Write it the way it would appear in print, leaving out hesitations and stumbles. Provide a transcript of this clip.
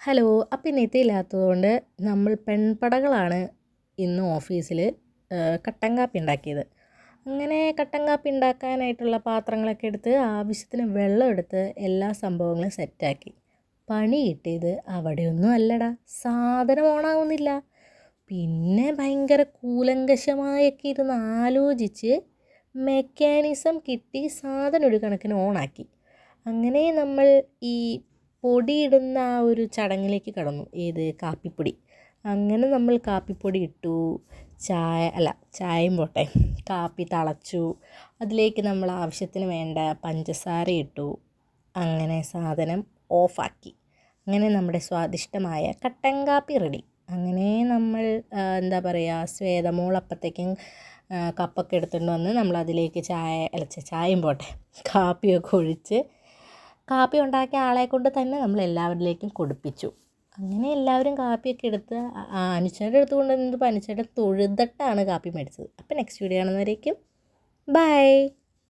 Hello. അപ്പം ഇന്ന് എത്തിയില്ലാത്തതുകൊണ്ട് നമ്മൾ പെൺപടകളാണ് ഇന്ന് ഓഫീസിൽ കട്ടൻ കാപ്പി ഉണ്ടാക്കിയത്. അങ്ങനെ കട്ടൻ കാപ്പി ഉണ്ടാക്കാനായിട്ടുള്ള പാത്രങ്ങളൊക്കെ എടുത്ത് ആവശ്യത്തിന് വെള്ളം എടുത്ത് എല്ലാ സംഭവങ്ങളും സെറ്റാക്കി. പണി കിട്ടിയത് അവിടെയൊന്നും അല്ലടാ, സാധനം ഓണാവുന്നില്ല. പിന്നെ ഭയങ്കര കൂലങ്കഷമായൊക്കെ ഇരുന്ന് ആലോചിച്ച് മെക്കാനിസം കിട്ടി സാധനം ഒരു കണക്കിന് ഓണാക്കി. അങ്ങനെ നമ്മൾ ഈ പൊടിയിടുന്ന ആ ഒരു ചടങ്ങിലേക്ക് കടന്നു. ഏത്? കാപ്പിപ്പൊടി. അങ്ങനെ നമ്മൾ കാപ്പിപ്പൊടി ഇട്ടു. ചായയും പോട്ടെ, കാപ്പി തിളച്ചു. അതിലേക്ക് നമ്മൾ ആവശ്യത്തിന് വേണ്ട പഞ്ചസാര ഇട്ടു. അങ്ങനെ സാധനം ഓഫാക്കി. അങ്ങനെ നമ്മുടെ സ്വാദിഷ്ടമായ കട്ടൻ കാപ്പി റെഡി. അങ്ങനെ നമ്മൾ എന്താ പറയുക, ശ്വേതമോൾ അപ്പോഴത്തേക്കും കപ്പൊക്കെ എടുത്തുകൊണ്ട് വന്ന് നമ്മളതിലേക്ക് ചായയും പോട്ടെ, കാപ്പിയൊക്കെ ഒഴിച്ച് കാപ്പി ഉണ്ടാക്കിയ ആളെ കൊണ്ട് തന്നെ നമ്മൾ എല്ലാവരിലേക്കും കൊടുപ്പിച്ചു. അങ്ങനെ എല്ലാവരും കാപ്പിയൊക്കെ എടുത്ത് അനുച്ചേട്ടൻ്റെ അടുത്ത് കൊണ്ടുവന്നപ്പോൾ അനുച്ചേട്ടൻ തൊഴുതിട്ടാണ് കാപ്പി മേടിച്ചത്. അപ്പോൾ നെക്സ്റ്റ് വീഡിയോ കാണുന്നവരേക്കും ബൈ.